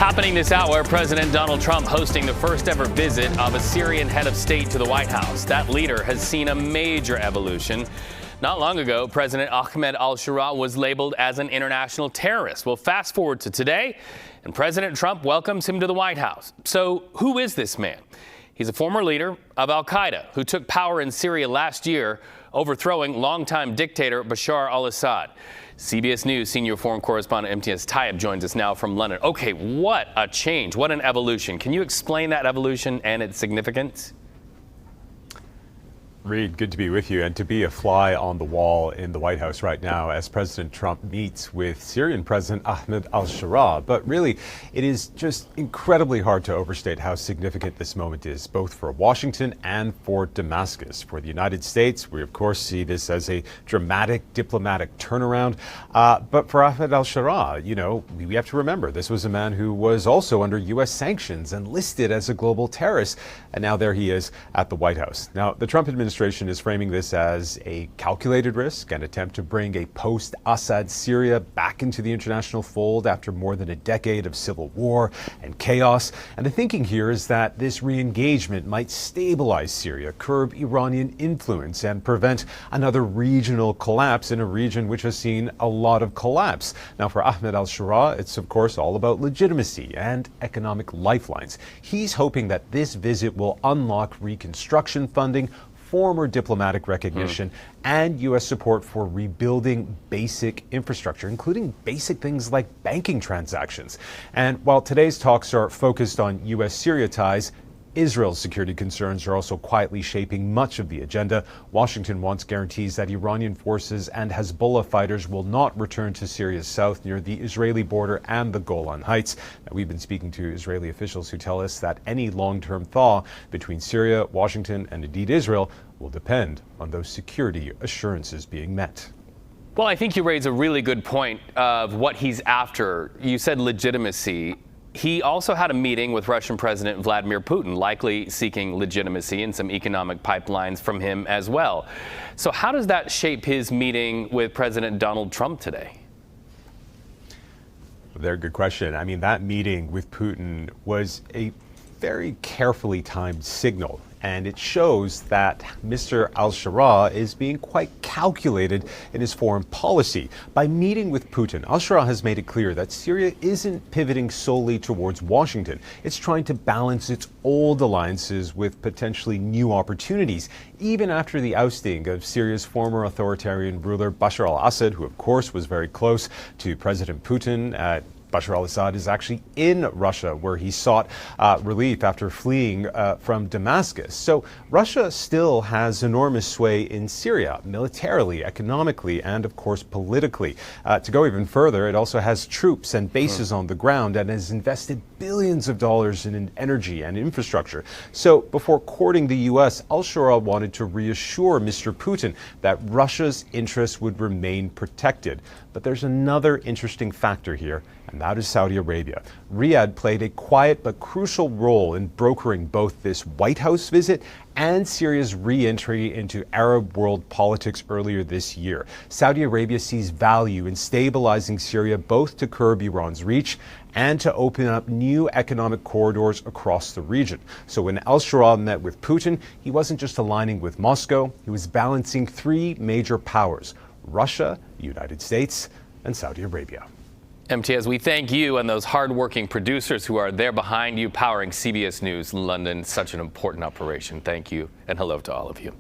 Happening this hour, President Donald Trump hosting the first ever visit of a Syrian head of state to the White House. That leader has seen a major evolution. Not long ago, President Ahmed Al-Sharaa was labeled as an international terrorist. Well, fast forward to today, and President Trump welcomes him to the White House. So who is this man? He's a former leader of Al-Qaeda who took power in Syria last year, overthrowing longtime dictator Bashar al-Assad. CBS News senior foreign correspondent Imtiaz Tyab joins us now from London. Okay, what a change, what an evolution. Can you explain that evolution and its significance? Reed, good to be with you and to be a fly on the wall in the White House right now as President Trump meets with Syrian President Ahmed Al-Sharaa. But really, it is just incredibly hard to overstate how significant this moment is, both for Washington and for Damascus. For the United States, we of course see this as a dramatic diplomatic turnaround. But for Ahmed Al-Sharaa, we have to remember this was a man who was also under U.S. sanctions and listed as a global terrorist. And now there he is at the White House. Now, the Trump administration is framing this as a calculated risk, an attempt to bring a post-Assad Syria back into the international fold after more than a decade of civil war and chaos. And the thinking here is that this re-engagement might stabilize Syria, curb Iranian influence, and prevent another regional collapse in a region which has seen a lot of collapse. Now, for Ahmed Al-Sharaa, it's of course all about legitimacy and economic lifelines. He's hoping that this visit will unlock reconstruction funding, former diplomatic recognition, and U.S. support for rebuilding basic infrastructure, including basic things like banking transactions. And while today's talks are focused on U.S.-Syria ties, Israel's security concerns are also quietly shaping much of the agenda. Washington wants guarantees that Iranian forces and Hezbollah fighters will not return to Syria's south near the Israeli border and the Golan Heights. Now, we've been speaking to Israeli officials who tell us that any long-term thaw between Syria, Washington, and indeed Israel will depend on those security assurances being met. Well, I think you raise a really good point of what he's after. You said legitimacy. He also had a meeting with Russian President Vladimir Putin, likely seeking legitimacy and some economic pipelines from him as well. So how does that shape his meeting with President Donald Trump today? Very good question. I mean, that meeting with Putin was a very carefully timed signal. And it shows that Mr. Al-Sharaa is being quite calculated in his foreign policy. By meeting with Putin, Al-Sharaa has made it clear that Syria isn't pivoting solely towards Washington. It's trying to balance its old alliances with potentially new opportunities, even after the ousting of Syria's former authoritarian ruler Bashar al-Assad, who of course was very close to President Putin. Bashar al-Assad is actually in Russia, where he sought relief after fleeing from Damascus. So Russia still has enormous sway in Syria, militarily, economically, and of course politically. To go even further, it also has troops and bases on the ground and has invested billions of dollars in energy and infrastructure. So before courting the U.S., Al-Sharaa wanted to reassure Mr. Putin that Russia's interests would remain protected. But there's another interesting factor here, and that is Saudi Arabia. Riyadh played a quiet but crucial role in brokering both this White House visit and Syria's re-entry into Arab world politics earlier this year. Saudi Arabia sees value in stabilizing Syria both to curb Iran's reach and to open up new economic corridors across the region. So when Al-Sharaa met with Putin, he wasn't just aligning with Moscow, he was balancing three major powers: Russia, the United States, and Saudi Arabia. Imtiaz, we thank you and those hardworking producers who are there behind you powering CBS News London. Such an important operation. Thank you, and hello to all of you.